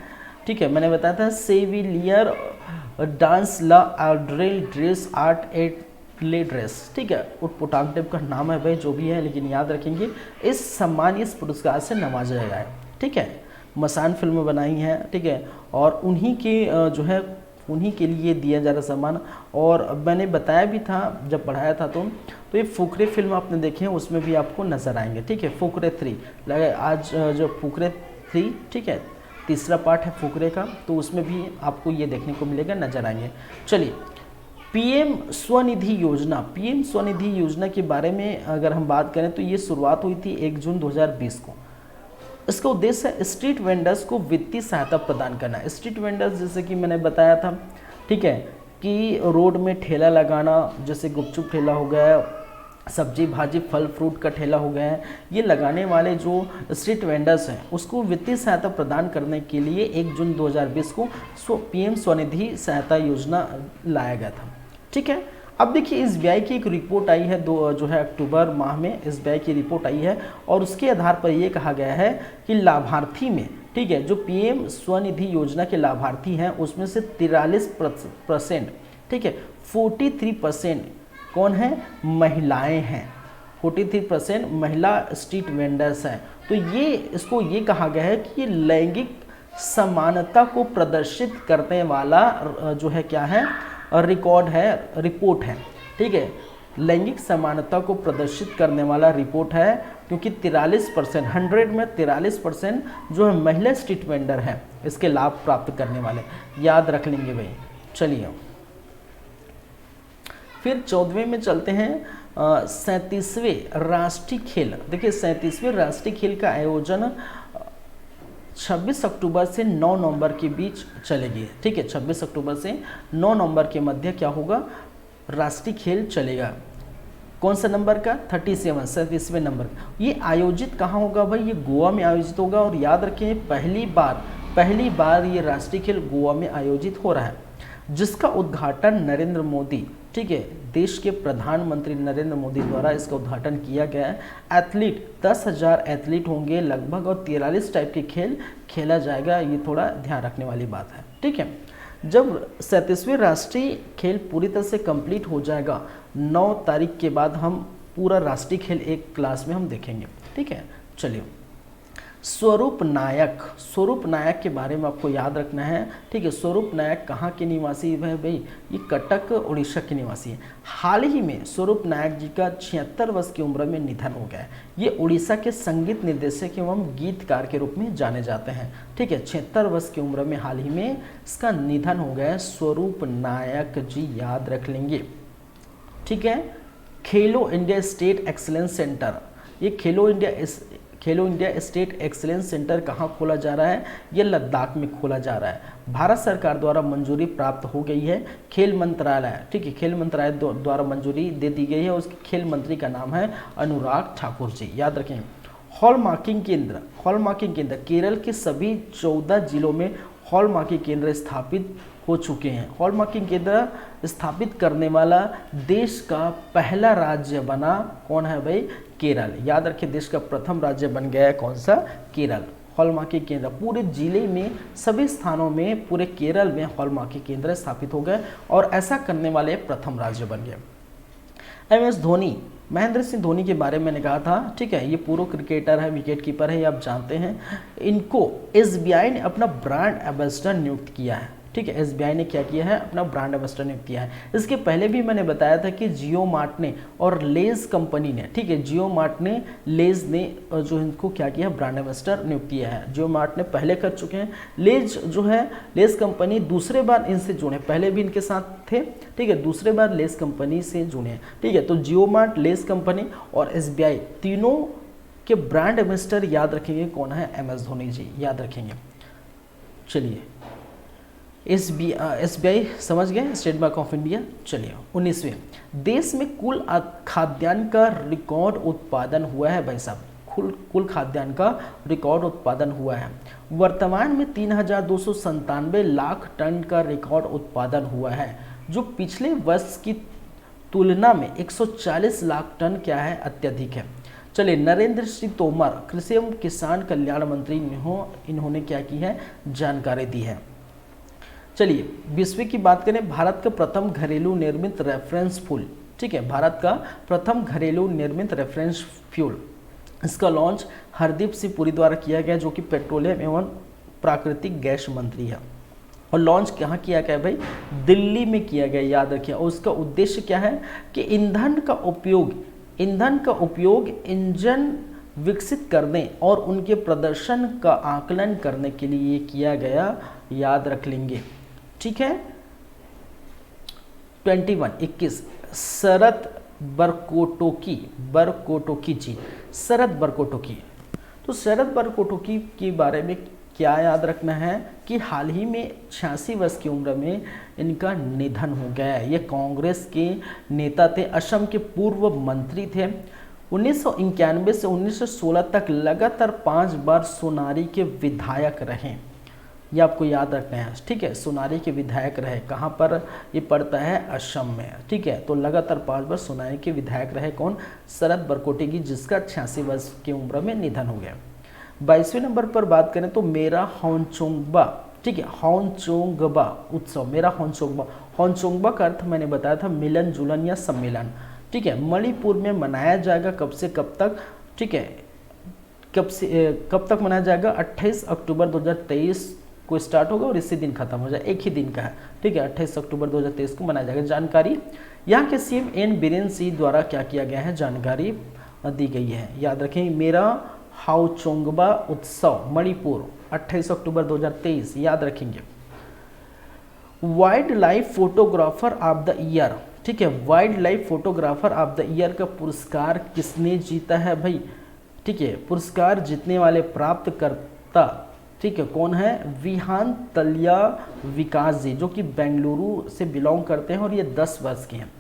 ठीक है, मैंने बताया था सेविलियर डांस ला आर्ड्रेल ड्रेस आर्ट एट ले ड्रेस, ठीक है, उटपुटांग टाइप का नाम है भाई, जो भी है, लेकिन याद रखेंगे इस सम्मान, इस पुरस्कार से नवाजा गया है। ठीक है, मसान फिल्म बनाई है, ठीक है, और उन्हीं के जो है उन्हीं के लिए दिया जा रहा सम्मान। और मैंने बताया भी था जब पढ़ाया था तो ये फुकरे फिल्म आपने देखे हैं, उसमें भी आपको नजर आएंगे। ठीक है, फुकरे 3 लगे आज जो फुकरे 3, ठीक है, तीसरा पार्ट है फुकरे का, तो उसमें भी आपको ये देखने को मिलेगा, नजर आएंगे। चलिए, पीएम स्वनिधि योजना, पीएम स्वनिधि योजना के बारे में अगर हम बात करें तो ये शुरुआत हुई थी 1 जून 2020 को। इसका उद्देश्य है स्ट्रीट वेंडर्स को वित्तीय सहायता प्रदान करना। स्ट्रीट वेंडर्स जैसे कि मैंने बताया था, ठीक है, कि रोड में ठेला लगाना, जैसे गुपचुप ठेला हो गया, सब्जी भाजी फल फ्रूट का ठेला हो गया है, ये लगाने वाले जो स्ट्रीट वेंडर्स हैं उसको वित्तीय सहायता प्रदान करने के लिए 1 जून 2020 को पीएम स्वनिधि सहायता योजना लाया गया था। ठीक है, अब देखिए एसबीआई की एक रिपोर्ट आई है जो है अक्टूबर माह में एसबीआई की रिपोर्ट आई है और उसके आधार पर ये कहा गया है कि लाभार्थी में, ठीक है, जो पीएम स्वनिधि योजना के लाभार्थी हैं उसमें से 43%, ठीक है, 43% कौन है, महिलाएं हैं, 43% महिला स्ट्रीट वेंडर्स हैं। तो ये इसको ये कहा गया है कि ये लैंगिक समानता को प्रदर्शित करने वाला जो है क्या है, रिकॉर्ड है, रिपोर्ट है। ठीक है, लैंगिक समानता को प्रदर्शित करने वाला रिपोर्ट है, क्योंकि 43%, 100 में 43% जो है महिला स्ट्रीट वेंडर है इसके लाभ प्राप्त करने वाले, याद रख लेंगे भाई। चलिए फिर 14वें में चलते हैं, 37वें राष्ट्रीय खेल। देखिए 37वें राष्ट्रीय खेल का आयोजन 26 अक्टूबर से 9 नवंबर के बीच चलेगी। ठीक है, 26 अक्टूबर से 9 नवंबर के मध्य क्या होगा, राष्ट्रीय खेल चलेगा। कौन सा नंबर का, 37वें नंबर। ये आयोजित कहाँ होगा भाई, ये गोवा में आयोजित होगा। और याद रखें पहली बार ये राष्ट्रीय खेल गोवा में आयोजित हो रहा है, जिसका उद्घाटन नरेंद्र मोदी, ठीक है, देश के प्रधानमंत्री नरेंद्र मोदी द्वारा इसका उद्घाटन किया गया है। एथलीट 10,000 एथलीट होंगे लगभग और 43 टाइप के खेल खेला जाएगा, ये थोड़ा ध्यान रखने वाली बात है। ठीक है, जब 37वें राष्ट्रीय खेल पूरी तरह से कंप्लीट हो जाएगा 9 तारीख के बाद हम पूरा राष्ट्रीय खेल एक क्लास में हम देखेंगे। ठीक है, चलिए स्वरूप नायक, स्वरूप नायक के बारे में आपको याद रखना है, ठीक है। स्वरूप नायक कहाँ के निवासी है भाई, ये कटक उड़ीसा के निवासी है। हाल ही में स्वरूप नायक जी का 76 वर्ष की उम्र में निधन हो गया है। ये उड़ीसा के संगीत निर्देशक एवं गीतकार के रूप में जाने जाते हैं, ठीक है। 76 वर्ष की उम्र में हाल ही में इसका निधन हो गया है। स्वरूप नायक जी याद रख लेंगे, ठीक है। खेलो इंडिया स्टेट एक्सीलेंस सेंटर, ये खेलो इंडिया स्टेट एक्सीलेंस सेंटर कहाँ खोला जा रहा है, ये लद्दाख में खोला जा रहा है। भारत सरकार द्वारा मंजूरी प्राप्त हो गई है। खेल मंत्रालय, ठीक है, खेल मंत्रालय द्वारा मंजूरी दे दी गई है। उसके खेल मंत्री का नाम है अनुराग ठाकुर जी, याद रखें। हॉलमार्किंग केंद्र केरल के सभी 14 जिलों में हॉलमार्किंग केंद्र स्थापित हो चुके हैं। हॉलमार्किंग केंद्र स्थापित करने वाला देश का पहला राज्य बना कौन है भाई, केरल। याद रखिए, देश का प्रथम राज्य बन गया है कौन सा, केरल। हॉलमार्किंग केंद्र पूरे जिले में, सभी स्थानों में, पूरे केरल में हॉलमार्किंग केंद्र स्थापित हो गए और ऐसा करने वाले प्रथम राज्य बन गए। MS धोनी, महेंद्र सिंह धोनी के बारे में मैंने कहा था, ठीक है। ये पूर्व क्रिकेटर है, विकेट कीपर है, ये आप जानते हैं। इनको SBI ने अपना ब्रांड एम्बेसडर नियुक्त किया है, ठीक है। SBI ने क्या किया है, अपना ब्रांड एम्बेसडर नियुक्त किया है। इसके पहले भी मैंने बताया था कि जियो मार्ट ने और लेज कंपनी ने, ठीक है, जियो मार्ट ने, लेज ने जो इनको क्या किया, ब्रांड एम्बेसडर नियुक्त किया है। जियो मार्ट ने पहले कर चुके हैं, लेज जो है, लेज कंपनी दूसरे बार इनसे जुड़े, पहले भी इनके साथ थे, ठीक है, दूसरे बार लेज कंपनी से जुड़े हैं, ठीक है। तो जियो मार्ट, लेज कंपनी और SBI तीनों के ब्रांड एम्बेसडर याद रखेंगे कौन है, MS धोनी जी, याद रखेंगे। चलिए, SBI समझ गए, स्टेट बैंक ऑफ इंडिया। चलिए 19वें, देश में कुल खाद्यान्न का रिकॉर्ड उत्पादन हुआ है भाई साहब, कुल खाद्यान्न का रिकॉर्ड उत्पादन हुआ है। वर्तमान में 3,297 लाख टन का रिकॉर्ड उत्पादन हुआ है, जो पिछले वर्ष की तुलना में 140 लाख टन क्या है, अत्यधिक है। चलिए, नरेंद्र सिंह तोमर, कृषि एवं किसान कल्याण मंत्री, इन्होंने क्या की है, जानकारी दी है। चलिए 20वीं की बात करें, भारत का प्रथम घरेलू निर्मित रेफरेंस फ्यूल, ठीक है, भारत का प्रथम घरेलू निर्मित रेफरेंस फ्यूल, इसका लॉन्च हरदीप सिंह पुरी द्वारा किया गया, जो कि पेट्रोलियम एवं प्राकृतिक गैस मंत्री है। और लॉन्च कहाँ किया गया भाई, दिल्ली में किया गया, याद रखिए। और उसका उद्देश्य क्या है कि ईंधन का उपयोग इंजन विकसित करने और उनके प्रदर्शन का आकलन करने के लिए किया गया, याद रख लेंगे, ठीक है। 21 शरद बरकोटोकी जी, शरद बरकोटोकी। तो शरद बरकोटोकी के बारे में क्या याद रखना है कि हाल ही में 86 वर्ष की उम्र में इनका निधन हो गया है। ये कांग्रेस के नेता थे, असम के पूर्व मंत्री थे। 1991 से 1916 तक लगातार 5 बार सोनारी के विधायक रहे, ये आपको याद रखना है, ठीक है। सोनारी के विधायक रहे, कहाँ पर ये पड़ता है, असम में, ठीक है। तो लगातार 5 बार सोनारी के विधायक रहे कौन, शरद बरकोटोकी, जिसका 86 वर्ष की उम्र में निधन हो गया। 22वें नंबर पर बात करें तो मेरा होनचोंगबा, ठीक है, होनचोंगबा उत्सव, मेरा होनचोंगबा का अर्थ मैंने बताया था मिलन जुलन या सम्मेलन, ठीक है। मणिपुर में मनाया जाएगा कब से कब तक, ठीक है, कब तक मनाया जाएगा, 28 अक्टूबर 2023 को स्टार्ट होगा और इसी दिन खत्म हो जाए, एक ही दिन का है, ठीक है। 28 अक्टूबर 2023 को मनाया जाएगा। जानकारी यहाँ के CM N बीरेन सिंह द्वारा क्या किया गया है, जानकारी दी गई है, याद रखें। मेरा होनचोंगबा उत्सव मणिपुर 28 अक्टूबर 2023, याद रखेंगे। Wild life photographer of the year, ठीक है, wild life photographer of the year का पुरस्कार किसने जीता है भाई, ठीक है। पुरस्कार जीतने वाले प्राप्तकर्ता, ठीक है, कौन है, विहान तल्या विकास जी, जो कि बेंगलुरु से बिलोंग करते हैं और ये 10 वर्ष के हैं,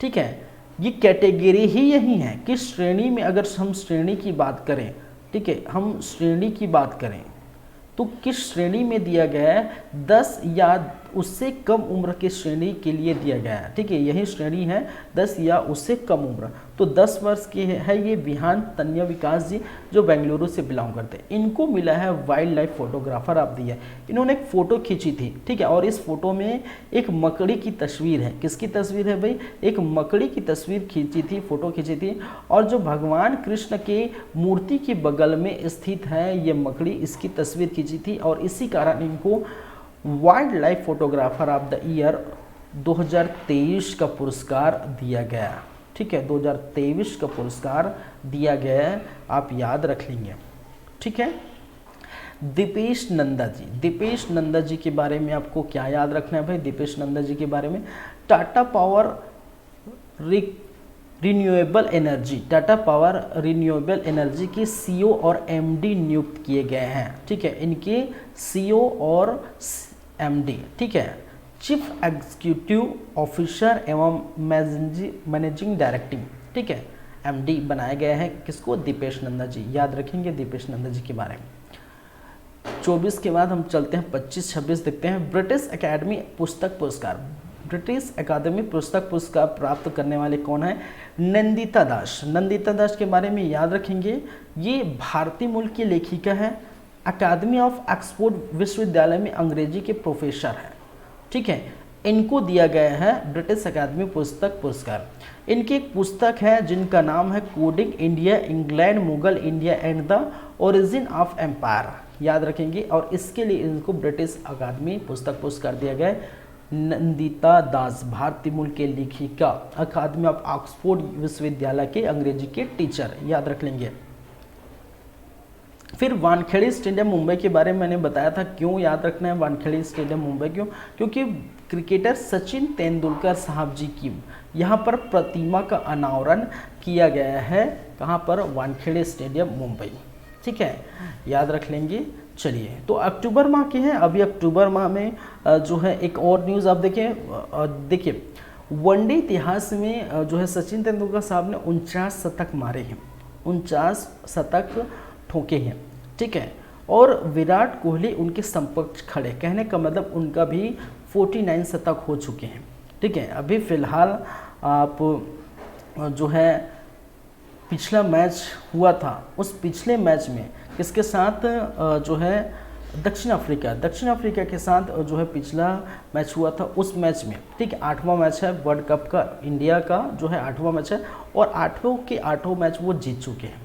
ठीक है। ये कैटेगरी ही यही है कि श्रेणी में, अगर हम श्रेणी की बात करें, ठीक है, हम श्रेणी की बात करें तो किस श्रेणी में दिया गया है, 10 या उससे कम उम्र की श्रेणी के लिए दिया गया है। ठीक है, यही श्रेणी है 10 या उससे कम उम्र। तो 10 वर्ष के है ये विहान तन्य विकास जी, जो बेंगलुरु से बिलोंग करते हैं। इनको मिला है wild life photographer of the year. इन्होंने एक फ़ोटो खींची थी, ठीक है, और इस फोटो में एक मकड़ी की तस्वीर है। किसकी तस्वीर है भाई? एक मकड़ी की तस्वीर खींची थी, फोटो खींची थी, और जो भगवान कृष्ण के मूर्ति के बगल में स्थित है ये मकड़ी, इसकी तस्वीर खींची थी, और इसी कारण इनको wild life photographer of the year 2023 का पुरस्कार दिया गया। ठीक है, 2023 का पुरस्कार दिया गया है, आप याद रख लेंगे। ठीक है, दीपेश नंदा जी, दीपेश नंदा जी के बारे में आपको क्या याद रखना है भाई? दीपेश नंदा जी के बारे में Tata power renewable energy, Tata power renewable energy के सीईओ और एमडी नियुक्त किए गए हैं। ठीक है, इनके सीईओ और एमडी, ठीक है, चीफ एग्जीक्यूटिव ऑफिसर एवं मैनेजिंग डायरेक्टर, ठीक है, एमडी बनाए गए हैं। किसको? दीपेश नंदा जी, याद रखेंगे दीपेश नंदा जी के बारे में। 24 के बाद हम चलते हैं 25-26 देखते हैं। ब्रिटिश एकेडमी पुस्तक पुरस्कार, ब्रिटिश अकादमी पुस्तक पुरस्कार प्राप्त करने वाले कौन है? नंदिता दास। नंदिता दास के बारे में याद रखेंगे, ये भारतीय मूल की लेखिका है, अकादमी ऑफ ऑक्सफोर्ड विश्वविद्यालय में अंग्रेजी के प्रोफेसर है। ठीक है, इनको दिया गया है ब्रिटिश अकादमी पुस्तक पुरस्कार। इनकी एक पुस्तक है जिनका नाम है coding India, England, Mughal India and the origin of empire, याद रखेंगे, और इसके लिए इनको ब्रिटिश अकादमी पुस्तक पुरस्कार दिया गया है। नंदिता दास भारतीय मूल के लेखिका, अकादमी ऑफ ऑक्सफोर्ड विश्वविद्यालय के अंग्रेजी के टीचर, याद रख लेंगे। फिर वानखेड़े स्टेडियम मुंबई के बारे में मैंने बताया था, क्यों याद रखना है वानखेड़े स्टेडियम मुंबई? क्यों? क्योंकि क्रिकेटर सचिन तेंदुलकर साहब जी की यहाँ पर प्रतिमा का अनावरण किया गया है। कहाँ पर? वानखेड़े स्टेडियम मुंबई। ठीक है, याद रख लेंगे। चलिए, तो अक्टूबर माह के हैं, अभी अक्टूबर माह में जो है एक और न्यूज़ आप देखिए वनडे इतिहास में जो है सचिन तेंदुलकर साहब ने 49 शतक मारे हैं, 49 शतक ठोके हैं। ठीक है, और विराट कोहली उनके समकक्ष खड़े, कहने का मतलब उनका भी 49 शतक हो चुके हैं। ठीक है, अभी फिलहाल आप जो है पिछला मैच हुआ था, उस पिछले मैच में किसके साथ जो है दक्षिण अफ्रीका के साथ जो है पिछला मैच हुआ था, उस मैच में, ठीक है, 8वां मैच है वर्ल्ड कप का, इंडिया का जो है 8वां मैच है, और 8 के 8 मैच वो जीत चुके हैं।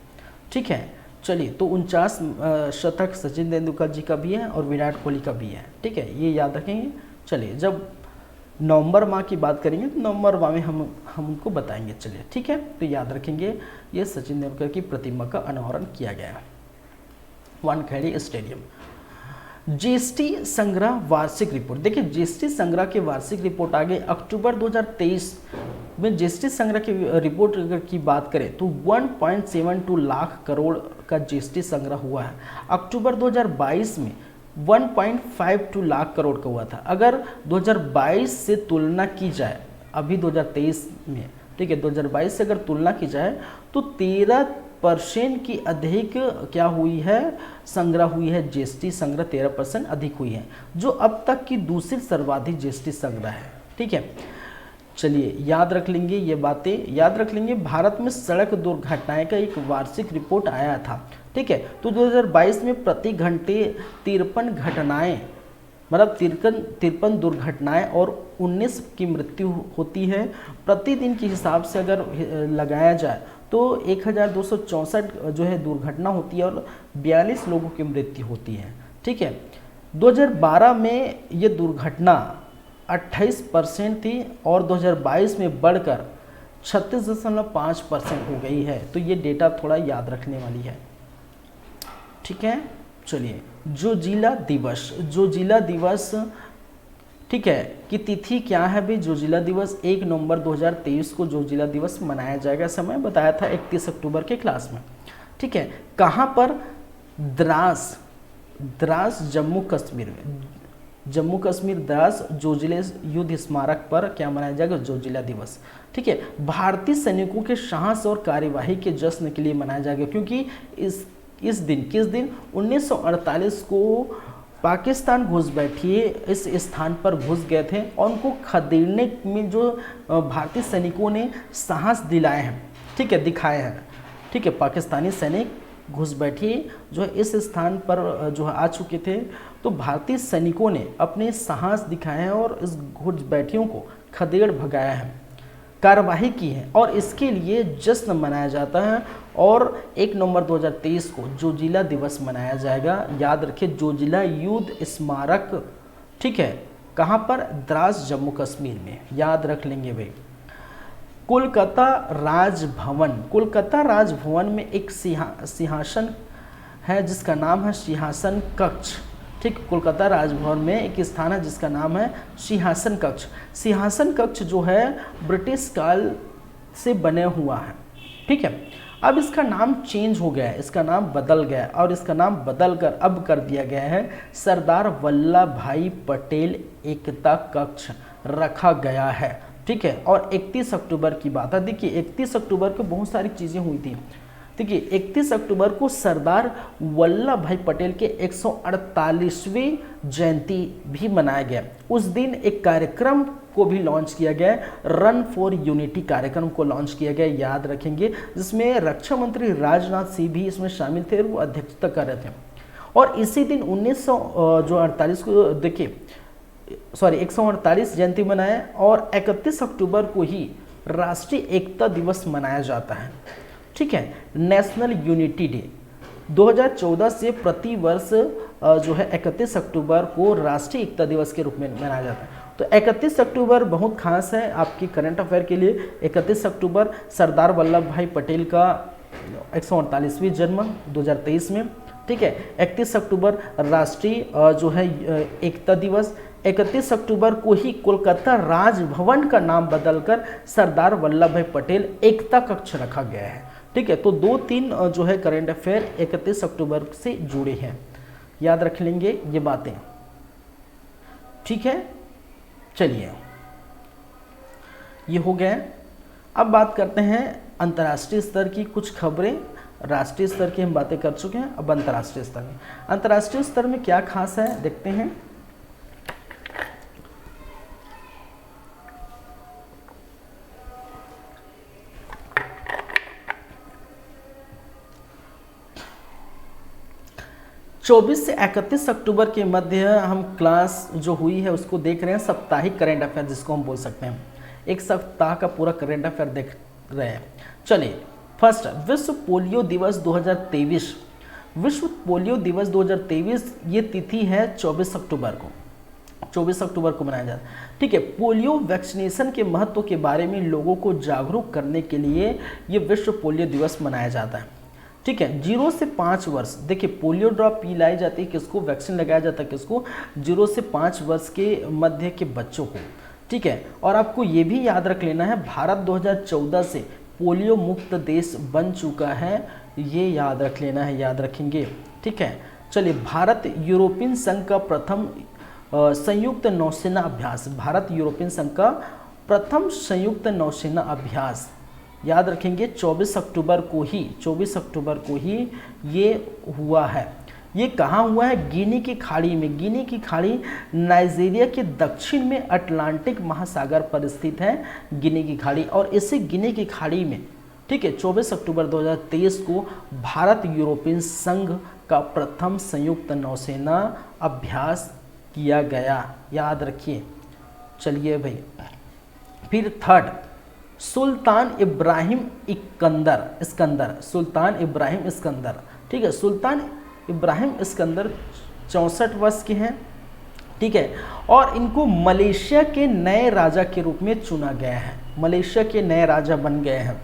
ठीक है, चलिए, तो 49 शतक सचिन तेंदुलकर जी का भी है और विराट कोहली का भी है। ठीक है, ये याद रखेंगे। चलिए, जब नवंबर माह की बात करेंगे तो नवंबर माह में हम उनको बताएंगे। चलिए, ठीक है, तो याद रखेंगे ये सचिन तेंदुलकर की प्रतिमा का अनावरण किया गया है वानखेड़े स्टेडियम। जीएसटी संग्रह वार्षिक रिपोर्ट, देखिए जीएसटी संग्रह की वार्षिक रिपोर्ट आ गई अक्टूबर 2023 में। जीएसटी संग्रह की रिपोर्ट अगर की बात करें तो 1.72 लाख करोड़ का जीएसटी संग्रह हुआ है। अक्टूबर 2022 में 1.52 लाख करोड़ का हुआ था। अगर 2022 से तुलना की जाए अभी 2023 में, ठीक है, 2022 से अगर तुलना की जाए तो 13% की अधिक क्या हुई है? संग्रह हुई है। जीएसटी संग्रह 13% अधिक हुई है, जो अब तक की दूसरी सर्वाधिक जीएसटी संग्रह है। ठीक है, चलिए याद रख लेंगे ये बातें, याद रख लेंगे। भारत में सड़क दुर्घटनाएं का एक वार्षिक रिपोर्ट आया था। ठीक है, तो 2022 में प्रति घंटे 53 घटनाएं, मतलब 53 दुर्घटनाएं और 19 की मृत्यु होती है। प्रतिदिन के हिसाब से अगर लगाया जाए तो 1264 जो है दुर्घटना होती है और 42 लोगों की मृत्यु होती है। ठीक है, 2012 में ये दुर्घटना 28% थी और 2022 में बढ़कर 36.5% हो गई है। तो ये डेटा थोड़ा याद रखने वाली है। ठीक है, चलिए, जोजिला दिवस, ठीक है, कि तिथि क्या है भाई? जोजिला दिवस 1 नवंबर 2023 को जोजिला दिवस मनाया जाएगा। समय बताया था 31 अक्टूबर के क्लास में। ठीक है, कहाँ पर? द्रास जम्मू कश्मीर में, जम्मू कश्मीर द्रास जोजिला युद्ध स्मारक पर क्या मनाया जाएगा? जोजिला दिवस। ठीक है, भारतीय सैनिकों के साहस और कार्यवाही के जश्न के लिए मनाया जाएगा, क्योंकि इस दिन, किस दिन? 1948 को पाकिस्तान घुसपैठिए इस स्थान पर घुस गए थे और उनको खदेड़ने में जो भारतीय सैनिकों ने साहस दिलाए हैं, ठीक है, दिखाए हैं, ठीक है, पाकिस्तानी सैनिक घुसपैठिए जो है इस स्थान पर जो है आ चुके थे, तो भारतीय सैनिकों ने अपने साहस दिखाए हैं और इस घुसपैठियों को खदेड़ भगाया है, कार्रवाई की है और इसके लिए जश्न मनाया जाता है। और 1 नवंबर 2023 को जोजिला दिवस मनाया जाएगा। याद रखिए, जोजिला युद्ध स्मारक, ठीक है, कहाँ पर? द्रास, जम्मू कश्मीर में, याद रख लेंगे भाई। कोलकाता राजभवन, कोलकाता राजभवन में एक सिंहासन है जिसका नाम है सिंहासन कक्ष, ठीक। कोलकाता राजभवन में एक स्थान है जिसका नाम है सिंहासन कक्ष। सिंहासन कक्ष जो है ब्रिटिश काल से बने हुआ है, ठीक है। अब इसका नाम चेंज हो गया है, इसका नाम बदल गया है और इसका नाम बदल कर अब कर दिया गया है सरदार वल्लभ भाई पटेल एकता कक्ष रखा गया है, ठीक है। और 31 अक्टूबर की बात है, देखिए 31 अक्टूबर को बहुत सारी चीज़ें हुई थी। देखिए 31 अक्टूबर को सरदार वल्लभ भाई पटेल के 148वीं जयंती भी मनाया गया। उस दिन एक कार्यक्रम को भी लॉन्च किया गया, रन फॉर यूनिटी कार्यक्रम को लॉन्च किया गया, याद रखेंगे, जिसमें रक्षा मंत्री राजनाथ सिंह भी इसमें शामिल थे, वो अध्यक्षता कर रहे थे। और इसी दिन 1948 को देखिए 148 जयंती मनाए और 31 अक्टूबर को ही राष्ट्रीय एकता दिवस मनाया जाता है, ठीक है, नेशनल यूनिटी डे। 2014 से प्रति वर्ष जो है 31 अक्टूबर को राष्ट्रीय एकता दिवस के रूप में मनाया जाता है। तो 31 अक्टूबर बहुत खास है आपकी करंट अफेयर के लिए। 31 अक्टूबर सरदार वल्लभ भाई पटेल का 148वीं जन्म 2023 में, ठीक है। 31 अक्टूबर राष्ट्रीय जो है एकता दिवस। 31 अक्टूबर को ही कोलकाता राजभवन का नाम बदलकर सरदार वल्लभ भाई पटेल एकता कक्ष रखा गया है, ठीक है। तो 2-3 जो है करंट अफेयर 31 अक्टूबर से जुड़े हैं, याद रख लेंगे ये बातें, ठीक है। चलिए ये हो गया। अब बात करते हैं अंतर्राष्ट्रीय स्तर की कुछ खबरें। राष्ट्रीय स्तर की हम बातें कर चुके हैं, अब अंतर्राष्ट्रीय स्तर में, अंतर्राष्ट्रीय स्तर में क्या खास है देखते हैं। चौबीस से 31 अक्टूबर के मध्य हम क्लास जो हुई है उसको देख रहे हैं, साप्ताहिक करंट अफेयर जिसको हम बोल सकते हैं। एक सप्ताह का पूरा करंट अफेयर देख रहे हैं। चलिए, फर्स्ट, विश्व पोलियो दिवस 2023। विश्व पोलियो दिवस 2023 ये तिथि है 24 अक्टूबर को, 24 अक्टूबर को मनाया जाता है, ठीक है। पोलियो वैक्सीनेशन के महत्व के बारे में लोगों को जागरूक करने के लिए ये विश्व पोलियो दिवस मनाया जाता है, ठीक है। 0 से 5 वर्ष, देखिए पोलियो ड्रॉप पिलाई जाती है किसको, वैक्सीन लगाया जाता है किसको, 0 से 5 वर्ष के मध्य के बच्चों को, ठीक है। और आपको ये भी याद रख लेना है भारत 2014 से पोलियो मुक्त देश बन चुका है, ये याद रख लेना है, याद रखेंगे, ठीक है। चलिए, भारत यूरोपियन संघ का प्रथम संयुक्त नौसेना अभ्यास, भारत यूरोपियन संघ का प्रथम संयुक्त नौसेना अभ्यास, याद रखेंगे 24 अक्टूबर को ही, 24 अक्टूबर को ही ये हुआ है। ये कहाँ हुआ है? गिनी की खाड़ी में। गिनी की खाड़ी नाइजीरिया के दक्षिण में अटलांटिक महासागर पर स्थित है, गिनी की खाड़ी। और इसी गिनी की खाड़ी में, ठीक है, 24 अक्टूबर 2023 को भारत यूरोपियन संघ का प्रथम संयुक्त नौसेना अभ्यास किया गया, याद रखिए। चलिए भाई, फिर थर्ड, सुल्तान इब्राहिम इस्कंदर, सुल्तान इब्राहिम इस्कंदर, ठीक है। सुल्तान इब्राहिम इस्कंदर 64 वर्ष के हैं, ठीक है। और इनको मलेशिया के नए राजा के रूप में चुना गया है, मलेशिया के नए राजा बन गए हैं,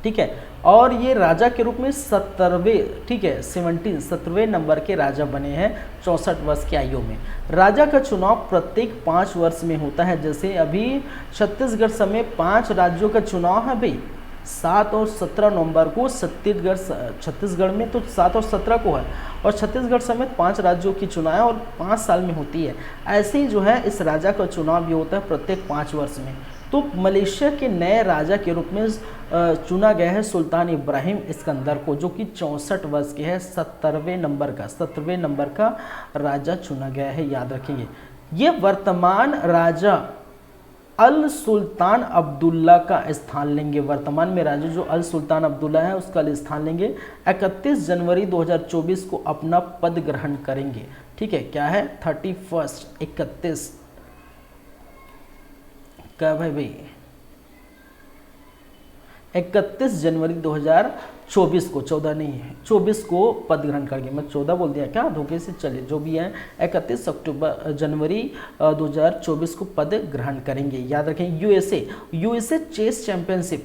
ठीक है। और ये राजा के रूप में 17वें, ठीक है, 17वें नंबर के राजा बने हैं 64 वर्ष की आयु में। राजा का चुनाव प्रत्येक 5 वर्ष में होता है। जैसे अभी छत्तीसगढ़ समेत 5 राज्यों का चुनाव है भाई, 7 और 17 नवंबर को छत्तीसगढ़ में तो 7 और 17 को है, और छत्तीसगढ़ समेत 5 राज्यों की चुनाव और 5 साल में होती है। ऐसे ही जो है इस राजा का चुनाव भी होता है प्रत्येक 5 वर्ष में, तो मलेशिया के नए राजा के रूप में चुना गया है सुल्तान इब्राहिम इस्कंदर को, जो कि 64 वर्ष के है। 17वें नंबर का राजा चुना गया है, याद रखेंगे। ये वर्तमान राजा अल सुल्तान अब्दुल्ला का स्थान लेंगे। वर्तमान में राजा जो अल सुल्तान अब्दुल्ला है उसका स्थान लेंगे। 31 जनवरी 2024 को अपना पद ग्रहण करेंगे। ठीक है, क्या है 31 क्या भाई 31 जनवरी 2024 को, 14 नहीं है 24 को पद ग्रहण करेंगे। मैं 14 बोल दिया क्या धोखे से, चलिए जो भी है 31 जनवरी 2024 को पद ग्रहण करेंगे, याद रखें। यूएसए चेस चैंपियनशिप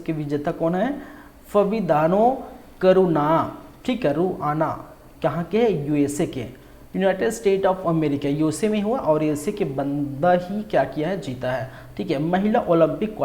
के विजेता कौन है? फबिदानो करुना, ठीक है, रुआना, कहाँ के है? यूएसए के, United state of America, USA में हुआ और यूएसए के बंदा ही क्या किया है? जीता है। ठीक है, महिला ओलंपिक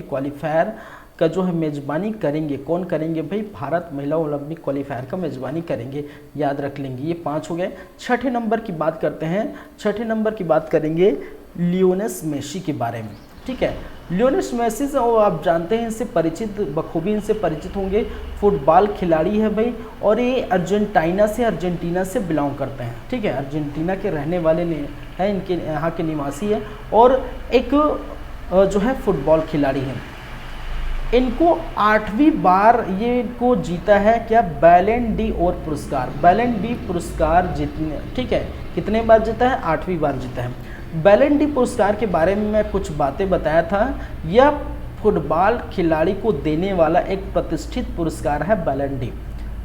क्वालिफायर का जो है मेजबानी करेंगे, कौन करेंगे भाई? भारत महिला ओलंपिक क्वालिफायर का मेजबानी करेंगे, याद रख लेंगे। ये 5 हो गए। छठे नंबर की बात करते हैं। छठे नंबर की बात करेंगे लियोनेल मेसी के बारे में। ठीक है, लियोनेल मेसी से आप जानते हैं, इनसे परिचित, बखूबी इनसे परिचित होंगे। फुटबॉल खिलाड़ी है भाई, और ये अर्जेंटीना से बिलोंग करते हैं। ठीक है, अर्जेंटीना के रहने वाले हैं, इनके यहाँ के निवासी है, और एक जो है फुटबॉल खिलाड़ी है। इनको 8वीं बार ये इनको जीता है क्या? बैलन डी और पुरस्कार जीतने। ठीक है, कितने बार जीता है? 8वीं बार जीता है। बैलन डी पुरस्कार के बारे में मैं कुछ बातें बताया था। यह फुटबॉल खिलाड़ी को देने वाला एक प्रतिष्ठित पुरस्कार है बैलन डी।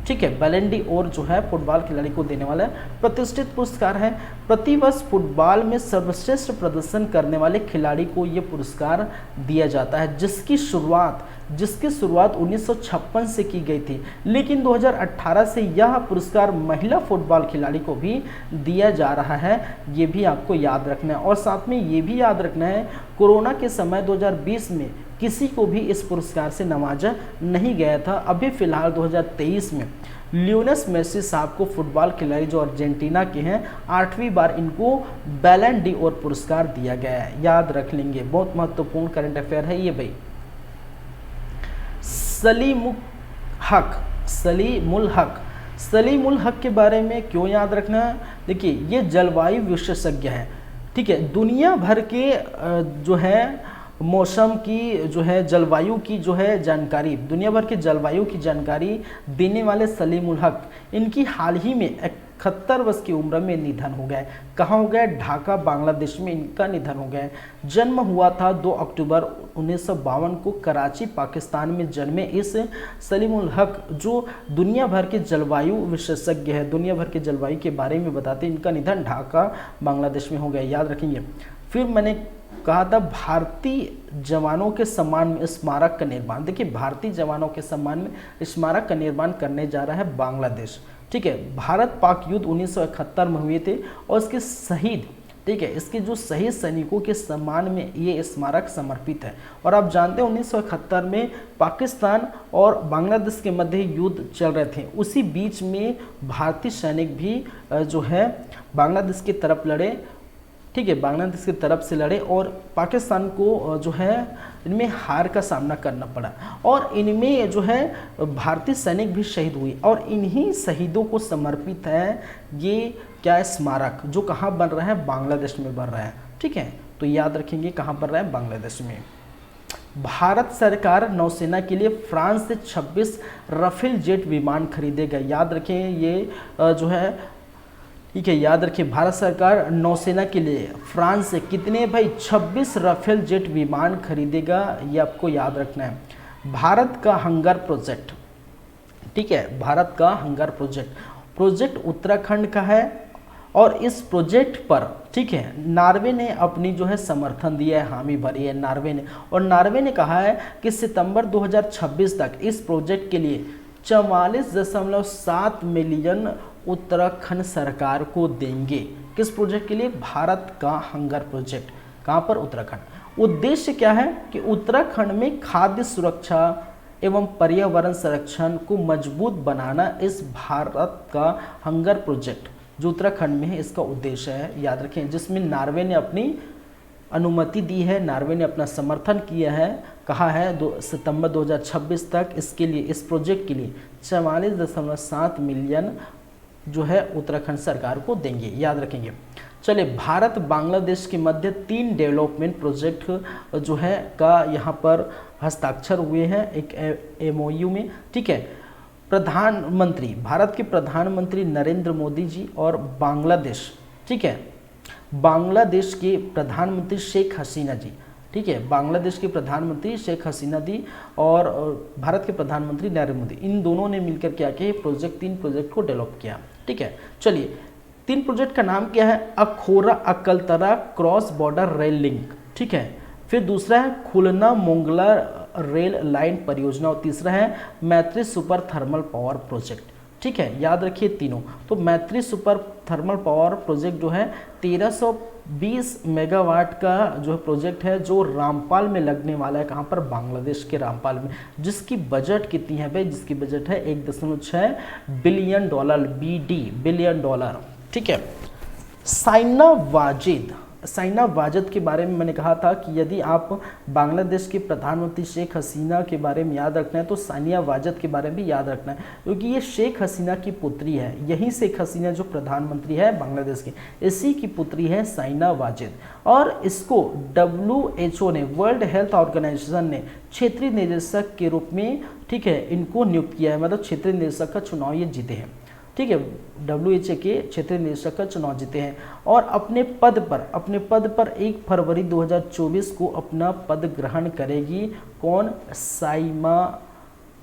ठीक है, बैलन डी और जो है फुटबॉल खिलाड़ी को देने वाला प्रतिष्ठित पुरस्कार है। प्रतिवर्ष फुटबॉल में सर्वश्रेष्ठ प्रदर्शन करने वाले खिलाड़ी को ये पुरस्कार दिया जाता है, जिसकी शुरुआत 1956 से की गई थी, लेकिन 2018 से यह पुरस्कार महिला फुटबॉल खिलाड़ी को भी दिया जा रहा है। ये भी आपको याद रखना है। और साथ में ये भी याद रखना है, कोरोना के समय 2020 में किसी को भी इस पुरस्कार से नवाजा नहीं गया था। अभी फिलहाल 2023 में लियोनेल मेसी साहब को, फुटबॉल खिलाड़ी जो अर्जेंटीना के हैं, 8वीं बार इनको बैलन डी और पुरस्कार दिया गया है, याद रख लेंगे। बहुत महत्वपूर्ण करंट अफेयर है ये भाई। सलीमुल हक के बारे में क्यों याद रखना है? देखिए, ये जलवायु विशेषज्ञ है। ठीक है, दुनिया भर के जो है मौसम की जो है, जलवायु की जो है जानकारी, दुनिया भर के जलवायु की जानकारी देने वाले सलीमुल हक, इनकी हाल ही में 71 वर्ष की उम्र में निधन हो गया। कहाँ हो गया? ढाका, बांग्लादेश में इनका निधन हो गया। जन्म हुआ था 2 अक्टूबर 1952 को कराची, पाकिस्तान में जन्मे इस सलीमुल हक, जो दुनिया भर के जलवायु विशेषज्ञ है, दुनिया भर के जलवायु के बारे में बताते हैं। इनका निधन ढाका, बांग्लादेश में हो गया, याद रखेंगे। फिर मैंने कहा था भारतीय जवानों के सम्मान में स्मारक का निर्माण। देखिए, भारतीय जवानों के सम्मान में स्मारक का निर्माण करने जा रहा है बांग्लादेश। ठीक है, भारत पाक युद्ध 1971 में हुए थे, और इसके शहीद, ठीक है, इसके जो शहीद सैनिकों के सम्मान में ये स्मारक समर्पित है। और आप जानते हैं 1971 में पाकिस्तान और बांग्लादेश के मध्य युद्ध चल रहे थे। उसी बीच में भारतीय सैनिक भी जो है बांग्लादेश की तरफ लड़े। ठीक है, बांग्लादेश की तरफ से लड़े, और पाकिस्तान को जो है इनमें हार का सामना करना पड़ा, और इनमें जो है भारतीय सैनिक भी शहीद हुए। और इन्हीं शहीदों को समर्पित है ये क्या स्मारक, जो कहाँ बन रहा है? बांग्लादेश में बन रहा है। ठीक है, तो याद रखेंगे कहाँ बन रहा है? बांग्लादेश में। भारत सरकार नौसेना के लिए फ्रांस से 26 राफेल जेट विमान खरीदेगा, याद रखें। ये जो है, ठीक है, याद रखिए, भारत सरकार नौसेना के लिए फ्रांस से कितने भाई? 26 राफेल जेट विमान खरीदेगा, ये आपको याद रखना है। भारत का हंगर प्रोजेक्ट, ठीक है, भारत का हंगर प्रोजेक्ट उत्तराखंड का है, और इस प्रोजेक्ट पर, ठीक है, नॉर्वे ने अपनी जो है समर्थन दिया है, हामी भरी है नॉर्वे ने। और नॉर्वे ने कहा है कि सितंबर 2026 तक इस प्रोजेक्ट के लिए 44.7 मिलियन उत्तराखंड सरकार को देंगे। किस प्रोजेक्ट के लिए? भारत का हंगर प्रोजेक्ट। कहाँ पर? उत्तराखंड। उद्देश्य क्या है कि उत्तराखंड में खाद्य सुरक्षा एवं पर्यावरण संरक्षण को मजबूत बनाना इस भारत का हंगर प्रोजेक्ट जो उत्तराखंड में है, इसका उद्देश्य है, याद रखें, जिसमें नॉर्वे ने अपनी अनुमति दी है, नॉर्वे ने अपना समर्थन किया है, कहा है सितंबर 2026 तक इसके लिए, इस प्रोजेक्ट के लिए 44.7 मिलियन जो है उत्तराखंड सरकार को देंगे, याद रखेंगे। चलिए, भारत बांग्लादेश के मध्य 3 डेवलपमेंट प्रोजेक्ट जो है का यहाँ पर हस्ताक्षर हुए हैं एक MOU में, ठीक है। प्रधानमंत्री, भारत के प्रधानमंत्री नरेंद्र मोदी जी और बांग्लादेश, ठीक है, बांग्लादेश के प्रधानमंत्री शेख हसीना जी, ठीक है, बांग्लादेश के प्रधानमंत्री शेख हसीना जी और भारत के प्रधानमंत्री नरेंद्र मोदी, इन दोनों ने मिलकर क्या किया, प्रोजेक्ट 3 प्रोजेक्ट को डेवलप किया, ठीक है। चलिए, 3 प्रोजेक्ट का नाम क्या है, Akhaura Akaltara cross border rail link, ठीक है। फिर दूसरा है खुलना मोंगला रेल लाइन परियोजना और तीसरा है मैत्री सुपर थर्मल पावर प्रोजेक्ट, ठीक है, याद रखिए तीनों। तो मैत्री सुपर थर्मल पावर प्रोजेक्ट जो है 1320 मेगावाट का जो प्रोजेक्ट है, जो रामपाल में लगने वाला है, कहाँ पर, बांग्लादेश के रामपाल में, जिसकी बजट कितनी है भाई, जिसकी बजट है $1.6 बिलियन, बिलियन डॉलर, ठीक है। साइना वाजिद के बारे में मैंने कहा था कि यदि आप बांग्लादेश के प्रधानमंत्री शेख हसीना के बारे में याद रखना है तो सानिया वाजिद के बारे में भी याद रखना है, क्योंकि ये शेख हसीना की पुत्री है। यही शेख हसीना जो प्रधानमंत्री है बांग्लादेश की, इसी की पुत्री है साइना वाजिद। और इसको WHO ने, वर्ल्ड हेल्थ ऑर्गेनाइजेशन ने क्षेत्रीय निदेशक के रूप में, ठीक है, इनको नियुक्त किया है, मतलब क्षेत्रीय निदेशक का चुनाव ये जीते हैं, ठीक है, WHO के क्षेत्रीय निदेशक का चुनाव जीते हैं। और अपने पद पर 1 फरवरी 2024 को अपना पद ग्रहण करेगी कौन, साइमा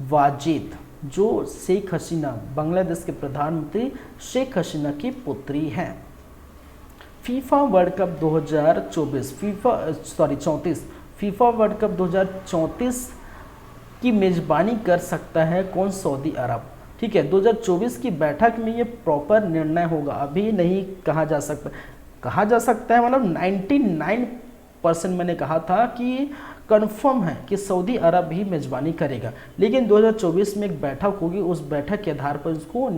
वाजिद, जो शेख हसीना, बांग्लादेश के प्रधानमंत्री शेख हसीना की पुत्री हैं। FIFA world cup 2024 FIFA world cup 2034 की मेजबानी कर सकता है कौन, सऊदी अरब, ठीक है। 2024 की बैठक में ये प्रॉपर निर्णय होगा, अभी नहीं कहा जा सकता है, मतलब 99% मैंने कहा था कि कंफर्म है कि सऊदी अरब ही मेजबानी करेगा, लेकिन 2024 में एक बैठक होगी, उस बैठक के आधार पर उसको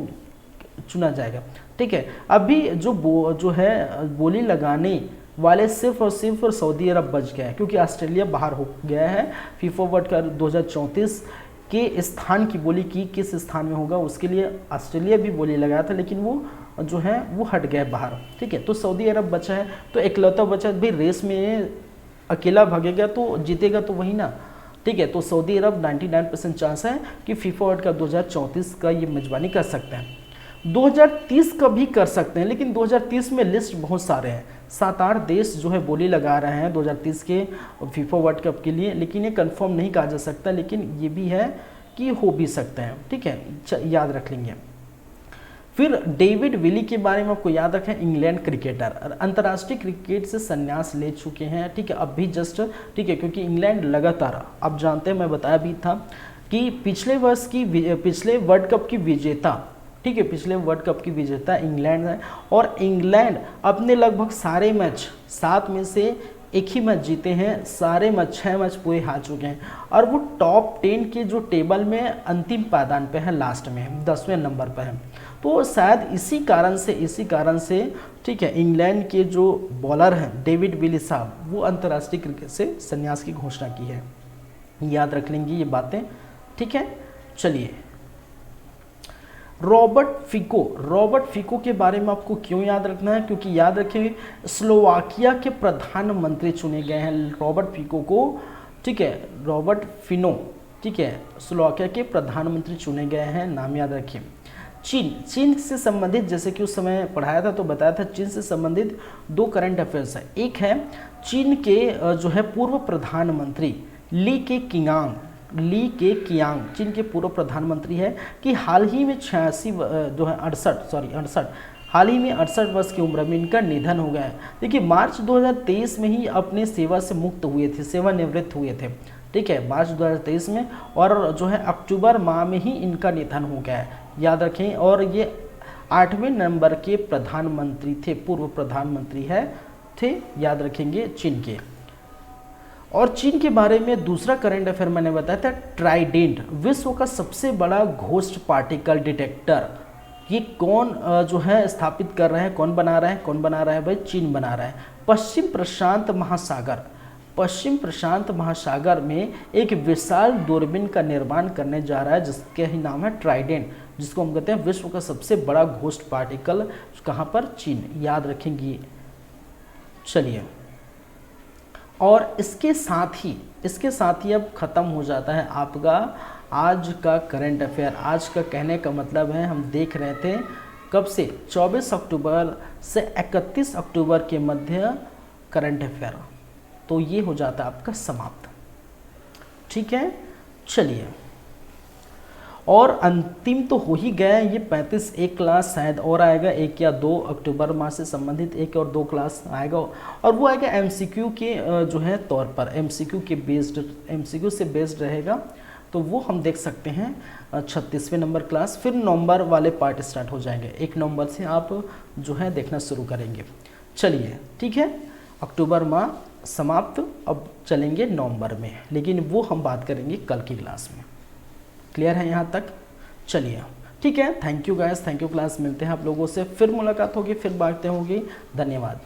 चुना जाएगा, ठीक है। अभी जो है बोली लगाने वाले सिर्फ और सऊदी अरब बच गए हैं, क्योंकि ऑस्ट्रेलिया बाहर हो गया है। फीफा वर्ल्ड कप 2034 के स्थान की बोली की किस स्थान में होगा, उसके लिए ऑस्ट्रेलिया भी बोली लगाया था, लेकिन वो जो है वो हट गए बाहर, ठीक है। तो सऊदी अरब बचा है, तो इकलौता बचा भाई, रेस में अकेला भागेगा तो जीतेगा तो वही ना, ठीक है। तो सऊदी अरब 99% चांस है कि फीफा वर्ल्ड कप 2034 का ये मेजबानी कर सकते हैं। 2030 का भी कर सकते हैं, लेकिन 2030 में लिस्ट बहुत सारे हैं, 7-8 देश जो है बोली लगा रहे हैं 2030 के फीफा वर्ल्ड कप के लिए, लेकिन ये कंफर्म नहीं कहा जा सकता, लेकिन ये भी है कि हो भी सकते हैं, ठीक है, याद रख लेंगे। फिर डेविड विली के बारे में आपको याद रखें, इंग्लैंड क्रिकेटर, अंतर्राष्ट्रीय क्रिकेट से संन्यास ले चुके हैं, ठीक है, अब भी जस्ट, ठीक है, क्योंकि इंग्लैंड लगातार, आप जानते हैं, मैं बताया भी था कि पिछले वर्ल्ड कप की विजेता, ठीक है, पिछले वर्ल्ड कप की विजेता इंग्लैंड है, और इंग्लैंड अपने लगभग सारे मैच, 7 में से एक ही मैच जीते हैं, सारे मैच 6 मैच पूरे हार चुके हैं, और वो टॉप 10 के जो टेबल में अंतिम पायदान पे है, लास्ट में है, 10वें नंबर पे है। तो शायद इसी कारण से ठीक है, इंग्लैंड के जो बॉलर हैं डेविड विली साहब, वो अंतर्राष्ट्रीय क्रिकेट से संन्यास की घोषणा की है, याद रख लेंगे ये बातें, ठीक है। चलिए, रॉबर्ट फिको के बारे में आपको क्यों याद रखना है, क्योंकि याद रखें स्लोवाकिया के प्रधानमंत्री चुने गए हैं रॉबर्ट फिको को, ठीक है, रॉबर्ट फिनो, ठीक है, स्लोवाकिया के प्रधानमंत्री चुने गए हैं, नाम याद रखिए। चीन से संबंधित, जैसे कि उस समय पढ़ाया था तो बताया था, चीन से संबंधित 2 करंट अफेयर्स है। एक है चीन के जो है पूर्व प्रधानमंत्री ली के कियांग, चीन के पूर्व प्रधानमंत्री है, कि हाल ही में 68 वर्ष की उम्र में इनका निधन हो गया है। देखिए, मार्च 2023 में ही अपने सेवा से मुक्त हुए थे, सेवानिवृत्त हुए थे, ठीक है, मार्च 2023 में, और जो है अक्टूबर माह में ही इनका निधन हो गया है, याद रखें। और ये 8वें नंबर के प्रधानमंत्री थे, पूर्व प्रधानमंत्री थे, याद रखेंगे, चीन के। और चीन के बारे में दूसरा करंट अफेयर मैंने बताया था, ट्राइडेंट, विश्व का सबसे बड़ा घोस्ट पार्टिकल डिटेक्टर, ये कौन जो है स्थापित कर रहा है, कौन बना रहा है, कौन बना रहा है भाई, चीन बना रहा है। पश्चिम प्रशांत महासागर, पश्चिम प्रशांत महासागर में एक विशाल दूरबीन का निर्माण करने जा रहा है जिसके ही नाम है ट्राइडेंट, जिसको हम कहते हैं विश्व का सबसे बड़ा घोस्ट पार्टिकल, कहाँ पर, चीन, याद रखेंगे। चलिए, और इसके साथ ही अब ख़त्म हो जाता है आपका आज का करंट अफेयर। आज का कहने का मतलब है हम देख रहे थे कब से, 24 अक्टूबर से 31 अक्टूबर के मध्य करंट अफेयर, तो ये हो जाता है आपका समाप्त। ठीक है, चलिए, और अंतिम तो हो ही गया ये 35, एक क्लास शायद और आएगा, 1 या 2 अक्टूबर माह से संबंधित 1 और 2 क्लास आएगा, और वो आएगा एमसीक्यू के जो है तौर पर, एमसीक्यू से बेस्ड रहेगा, तो वो हम देख सकते हैं 36वें नंबर क्लास। फिर नवंबर वाले पार्ट स्टार्ट हो जाएंगे, 1 नवंबर से आप जो है देखना शुरू करेंगे। चलिए, ठीक है, अक्टूबर माह समाप्त, अब चलेंगे नवंबर में, लेकिन वो हम बात करेंगे कल की क्लास में। क्लियर है यहाँ तक? चलिए, ठीक है, thank you guys, thank you class, मिलते हैं आप लोगों से, फिर मुलाकात होगी, फिर बातें होगी, धन्यवाद।